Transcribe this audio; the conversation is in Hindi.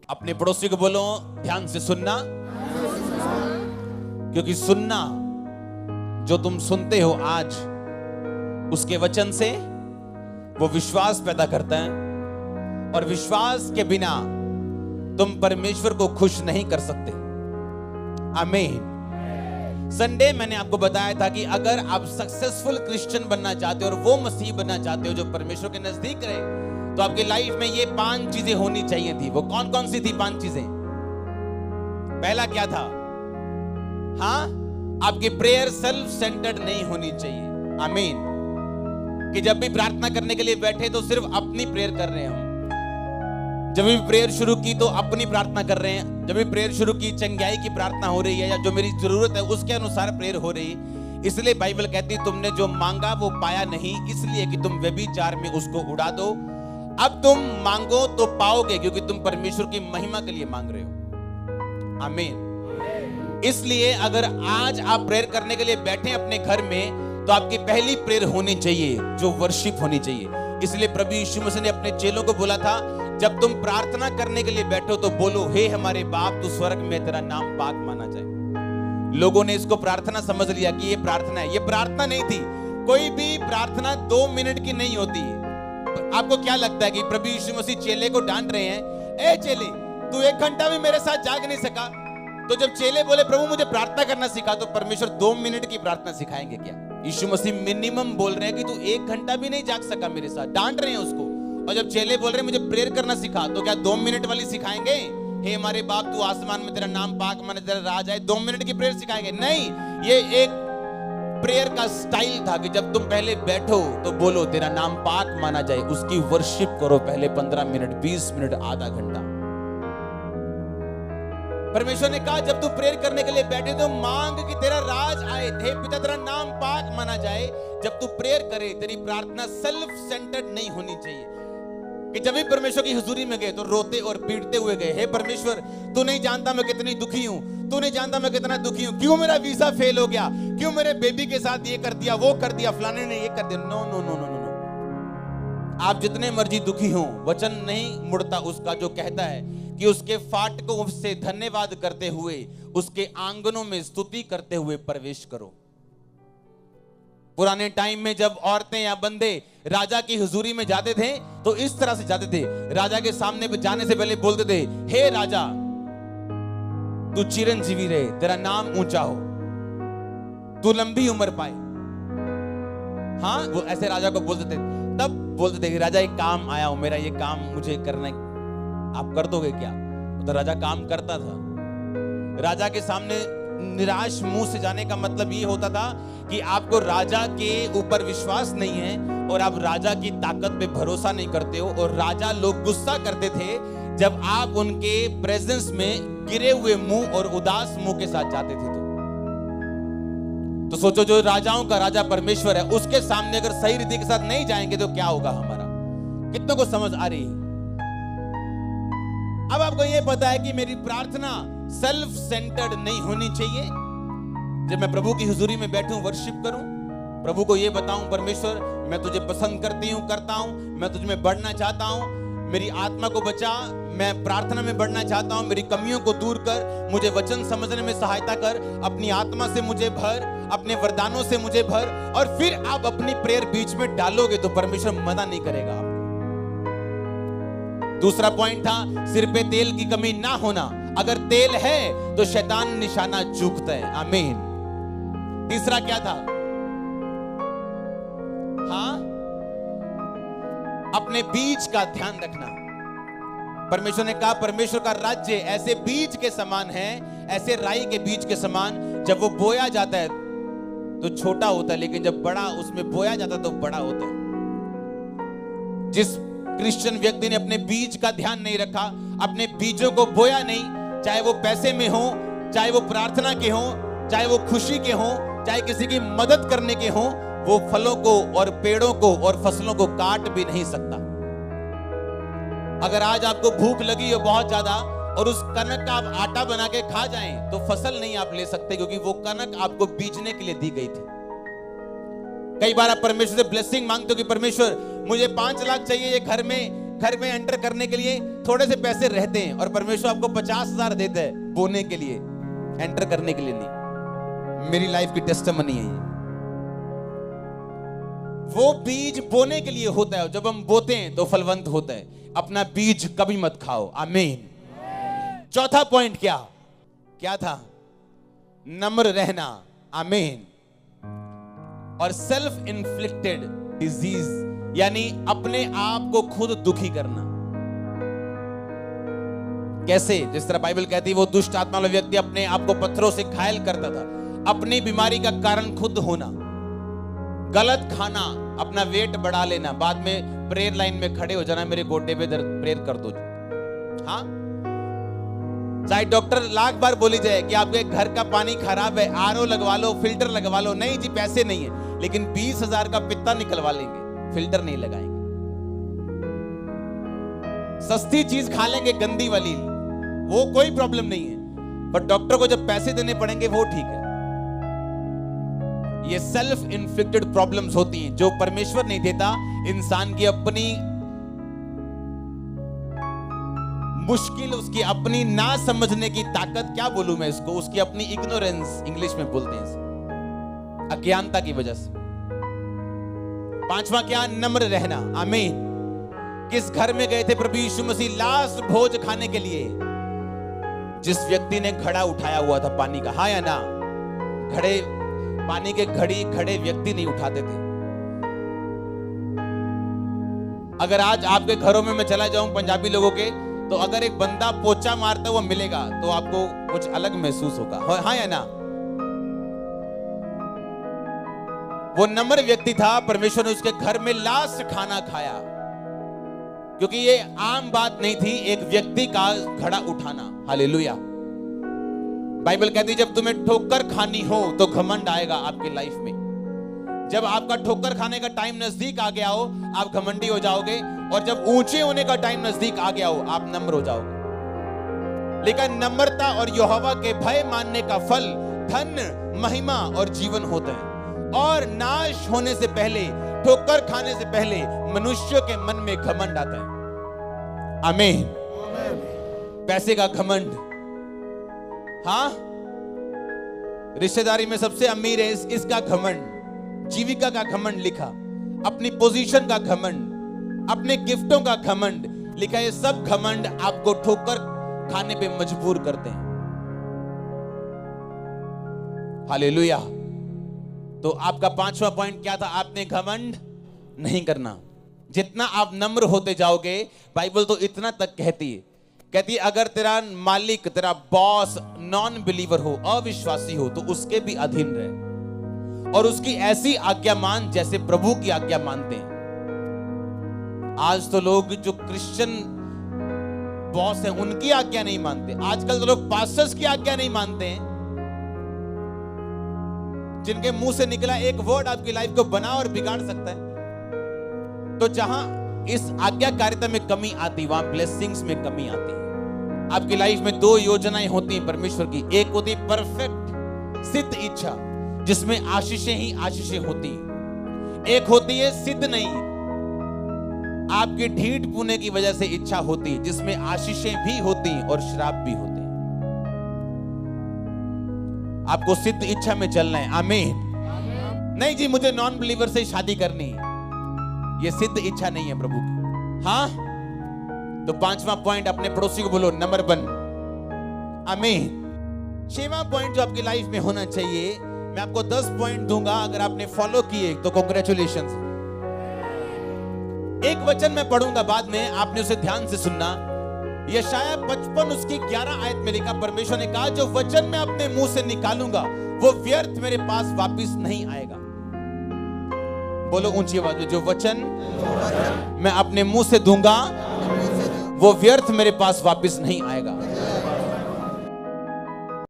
अपने पड़ोसी को बोलो ध्यान से सुनना, क्योंकि सुनना जो तुम सुनते हो आज उसके वचन से वो विश्वास पैदा करता है, और विश्वास के बिना तुम परमेश्वर को खुश नहीं कर सकते। आमीन। संडे मैंने आपको बताया था कि अगर आप सक्सेसफुल क्रिश्चियन बनना चाहते हो और वो मसीह बनना चाहते हो जो परमेश्वर के नजदीक रहे, तो आपकी लाइफ में ये 5 चीजें होनी चाहिए थी। वो कौन कौन सी थी 5 चीजें? पहला क्या था? हाँ, आपकी प्रेयर सेल्फ सेंटर्ड नहीं होनी चाहिए। आमीन। कि जब भी प्रार्थना करने के लिए बैठे तो सिर्फ अपनी प्रेयर कर रहे हैं हम। जब भी प्रेयर शुरू की तो अपनी प्रार्थना कर रहे हैं। जब भी प्रेयर शुरू की चंगाई की प्रार्थना हो रही है या जो मेरी जरूरत है उसके अनुसार प्रेयर हो रही है। इसलिए बाइबल कहती है तुमने जो मांगा वो पाया नहीं, इसलिए कि तुम व्यभिचार में उसको उड़ा दो। अब तुम मांगो तो पाओगे, क्योंकि तुम परमेश्वर की महिमा के लिए मांग रहे हो। आमीन। इसलिए अगर आज आप प्रेयर करने के लिए बैठे अपने घर में, तो आपकी पहली प्रेयर होनी चाहिए जो वर्शिप होनी चाहिए। इसलिए प्रभु यीशु मसीह ने अपने चेलों को बोला था, जब तुम प्रार्थना करने के लिए बैठो तो बोलो, हे हमारे बाप तू स्वर्ग में तेरा नाम पाक माना जाए। लोगों ने इसको प्रार्थना समझ लिया कि ये प्रार्थना है। ये प्रार्थना नहीं थी। कोई भी प्रार्थना 2 मिनट की नहीं होती। आपको क्या लगता है कि प्रभु यीशु मसीह चेले को डांट रहे हैं, ए चेले तू 1 घंटा भी मेरे साथ जाग नहीं सका? तो जब चेले बोले प्रभु मुझे प्रार्थना करना सिखा, तो परमेश्वर 2 मिनट की प्रार्थना सिखाएंगे क्या? यीशु मसीह मिनिमम बोल रहे हैं कि तू 1 घंटा भी नहीं जाग सका मेरे साथ, डांट रहे हैं उसको। और जब चेले बोल रहे हैं मुझे प्रेयर करना सिखा, तो क्या 2 मिनट वाली सिखाएंगे? हे हमारे बाप तू आसमान में तेरा नाम पाक माना, तेरा राज आए, 2 मिनट की प्रेयर सिखाएंगे? नहीं, ये एक प्रेयर का स्टाइल था कि जब तुम पहले बैठो तो बोलो तेरा नाम पाक माना जाए, उसकी वर्शिप करो पहले 15 मिनट, 20 मिनट, आधा घंटा। परमेश्वर ने कहा जब तू प्रेयर करने के लिए बैठे तो मांग कि तेरा राज आए, हे पिता तेरा नाम पाक माना जाए। जब तू प्रेयर करे तेरी प्रार्थना सेल्फ सेंटर्ड नहीं होनी चाहिए कि जब भी परमेश्वर की हुजूरी में गए तो रोते और पीटते हुए गए, हे परमेश्वर तू नहीं जानता मैं कितनी दुखी हूं, तू नहीं जानता मैं कितना दुखी हूं, क्यों मेरा वीजा फेल हो गया, क्यों मेरे बेबी के साथ ये कर दिया, वो कर दिया, फलाने ने ये कर दिया। No no no no no. आप जितने मर्जी दुखी हो, वचन नहीं मुड़ता उसका जो कहता है कि उसके फाटकों से धन्यवाद करते हुए उसके आंगनों में स्तुति करते हुए प्रवेश करो। पुराने टाइम में जब औरतें या बंदे राजा की हुजूरी में जाते थे तो इस तरह से जाते थे। राजा के सामने जाने से पहले बोलते थे, हे राजा तू चिरंजीवी रहे, तेरा नाम ऊंचा हो, तू लंबी उम्र पाए। हाँ, वो ऐसे राजा को बोलते थे। तब बोलते थे कि राजा एक काम आया हूं, मेरा ये काम मुझे करना है, आप कर दोगे क्या? तो राजा काम करता था। राजा के सामने निराश मुंह से जाने का मतलब ये होता था कि आपको राजा के ऊपर विश्वास नहीं है और आप राजा की ताकत पे भरोसा नहीं करते हो। और राजा लोग गुस्सा करते थे जब आप उनके प्रेजेंस में गिरे हुए मुंह और उदास मुंह के साथ जाते थे। तो सोचो, जो राजाओं का राजा परमेश्वर है, उसके सामने अगर सही रीति के साथ नहीं जाएंगे तो क्या होगा हमारा? कितनों को समझ आ रही है? अब आपको यह पता है कि मेरी प्रार्थना सेल्फ सेंटर्ड नहीं होनी चाहिए। जब मैं प्रभु की हुजूरी में बैठूं, वर्शिप करूं, प्रभु को यह बताऊं, परमेश्वर मैं तुझे पसंद करता हूं, मैं तुझ में बढ़ना चाहता हूं, मेरी आत्मा को बचा, मैं प्रार्थना में बढ़ना चाहता हूं, मेरी कमियों को दूर कर, मुझे वचन समझने में सहायता कर, अपनी आत्मा से मुझे भर, अपने वरदानों से मुझे भर। और फिर आप अपनी प्रेयर बीच में डालोगे तो परमेश्वर मना नहीं करेगा। दूसरा पॉइंट था सिर पे तेल की कमी ना होना। अगर तेल है तो शैतान निशाना चूकता है। आमीन। तीसरा क्या था? हाँ, अपने बीज का ध्यान रखना। परमेश्वर ने कहा परमेश्वर का राज्य ऐसे बीज के समान है, ऐसे राई के बीज के समान, जब वो बोया जाता है तो छोटा होता है, लेकिन जब बड़ा उसमें बोया जाता है तो बड़ा होता है। जिस क्रिश्चियन व्यक्ति ने अपने बीज का ध्यान नहीं रखा, अपने बीजों को बोया नहीं, चाहे वो पैसे में हो, चाहे वो प्रार्थना के हो, चाहे वो खुशी के हो, चाहे किसी की मदद करने के हो, वो फलों को और पेड़ों को और फसलों को काट भी नहीं सकता। अगर आज आपको भूख लगी हो बहुत ज्यादा और उस कनक का आप आटा बना के खा जाएं तो फसल नहीं आप ले सकते, क्योंकि वो कनक आपको बीजने के लिए दी गई थी। कई बार आप परमेश्वर से ब्लेसिंग मांगते हो कि परमेश्वर मुझे 5 लाख चाहिए ये घर में घर में एंटर करने के लिए थोड़े से पैसे रहते हैं और परमेश्वर आपको 50,000 देता है बोने के लिए, एंटर करने के लिए नहीं। मेरी लाइफ की टेस्टिमनी है ये। वो बीज बोने के लिए होता है, जब हम बोते हैं तो फलवंत होता है। अपना बीज कभी मत खाओ। आमीन। चौथा पॉइंट क्या था? नम्र रहना। आमीन। और सेल्फ इन्फ्लिक्टेड डिजीज, यानी अपने आप को खुद दुखी करना। कैसे? जिस तरह बाइबल कहती है वो दुष्ट आत्मा वाला व्यक्ति अपने आप को पत्थरों से घायल करता था। अपनी बीमारी का कारण खुद होना, गलत खाना, अपना वेट बढ़ा लेना, बाद में प्रेयर लाइन में खड़े हो जाना, मेरे गोड्डे पे दर्द, प्रेयर कर दो। हाँ, चाहे डॉक्टर लाख बार बोली जाए कि आपके घर का पानी खराब है, आरओ लगवा लो, फिल्टर लगवा लो, नहीं जी पैसे नहीं है, लेकिन 20,000 का पित्ता निकलवा लेंगे, फिल्टर नहीं लगाएंगे। सस्ती चीज खा लेंगे गंदी वाली, वो कोई प्रॉब्लम नहीं है, पर डॉक्टर को जब पैसे देने पड़ेंगे वो ठीक है। ये सेल्फ इन्फ्लिक्टेड प्रॉब्लम्स होती हैं जो परमेश्वर नहीं देता, इंसान की अपनी मुश्किल, उसकी अपनी ना समझने की ताकत, क्या बोलूं मैं इसको, उसकी अपनी इग्नोरेंस, इंग्लिश में बोलते हैं इसे, अज्ञानता की वजह से। पांचवा क्या? नम्र रहना। आमीन। किस घर में गए थे प्रभु यीशु मसीह लास्ट भोज खाने के लिए? जिस व्यक्ति ने घड़ा उठाया हुआ था पानी का, हाँ या ना? पानी के घड़ी खड़े व्यक्ति नहीं उठाते थे। अगर आज आपके घरों में मैं चला जाऊं पंजाबी लोगों के, तो अगर एक बंदा पोछा मारता हुआ मिलेगा तो आपको कुछ अलग महसूस होगा, हाँ या ना? वो नम्र व्यक्ति था, परमेश्वर ने उसके घर में लास्ट खाना खाया, क्योंकि ये आम बात नहीं थी एक व्यक्ति का घड़ा उठाना। हालेलुया। बाइबल कहती है जब तुम्हें ठोकर खानी हो तो घमंड आएगा आपकी लाइफ में। जब आपका ठोकर खाने का टाइम नजदीक आ गया हो, आप घमंडी हो जाओगे, और जब ऊंचे होने का टाइम नजदीक आ गया हो, आप नम्र हो जाओगे। लेकिन नम्रता और यहोवा के भय मानने का फल धन, महिमा और जीवन होता है। और नाश होने से पहले, ठोकर खाने से पहले मनुष्य के मन में घमंड आता है। आमीन। पैसे का घमंड, हाँ, रिश्तेदारी में सबसे अमीर है इसका घमंड, जीविका का घमंड लिखा, अपनी पोजीशन का घमंड, अपने गिफ्टों का घमंड लिखा। ये सब घमंड आपको ठोकर खाने पे मजबूर करते हैं। हालेलुया। तो आपका पांचवा पॉइंट क्या था? आपने घमंड नहीं करना। जितना आप नम्र होते जाओगे, बाइबल तो इतना तक कहती है अगर तेरा मालिक, तेरा बॉस नॉन बिलीवर हो, अविश्वासी हो, तो उसके भी अधीन रहे और उसकी ऐसी आज्ञा मान जैसे प्रभु की आज्ञा मानते हैं। आज तो लोग जो क्रिश्चियन बॉस हैं उनकी आज्ञा नहीं मानते। आजकल तो लोग पास्टर्स की आज्ञा नहीं मानते हैं, जिनके मुंह से निकला एक वर्ड आपकी लाइफ को बना और बिगाड़ सकता है। तो जहां इस आज्ञाकारिता में कमी आती, वहां ब्लेसिंग्स में कमी आती है। आपकी लाइफ में दो योजनाएं होती हैं परमेश्वर की। एक होती है परफेक्ट सिद्ध इच्छा, जिसमें आशीषें ही आशीषें होती हैं। एक होती है सिद्ध नहीं, आपकी ढीठ पुने की वजह से इच्छा होती है, जिसमें आशीषें भी होती हैं और श्राप भी होते हैं। आपको सिद्ध इच्छा में चलना है। आमीन। नहीं जी मुझे नॉन बिलीवर से शादी करनी है, ये सिद्ध इच्छा नहीं है प्रभु की। हाँ, तो पांचवा पॉइंट, अपने पड़ोसी को बोलो नंबर 1। आमीन। छठवां पॉइंट जो आपकी लाइफ में होना चाहिए, मैं आपको 10 पॉइंट दूंगा, अगर आपने फॉलो किए तो कांग्रेचुलेशंस। एक वचन मैं पढ़ूंगा बाद में, आपने उसे ध्यान से सुनना। यशायाह 55 उसकी 11 आयत में लिखा, परमेश्वर ने कहा जो वचन मैं अपने मुंह से निकालूंगा वो व्यर्थ मेरे पास वापस नहीं आएगा। बोलो ऊंची आवाज में, जो वचन मैं अपने मुंह से दूंगा वो व्यर्थ मेरे पास वापस नहीं आएगा।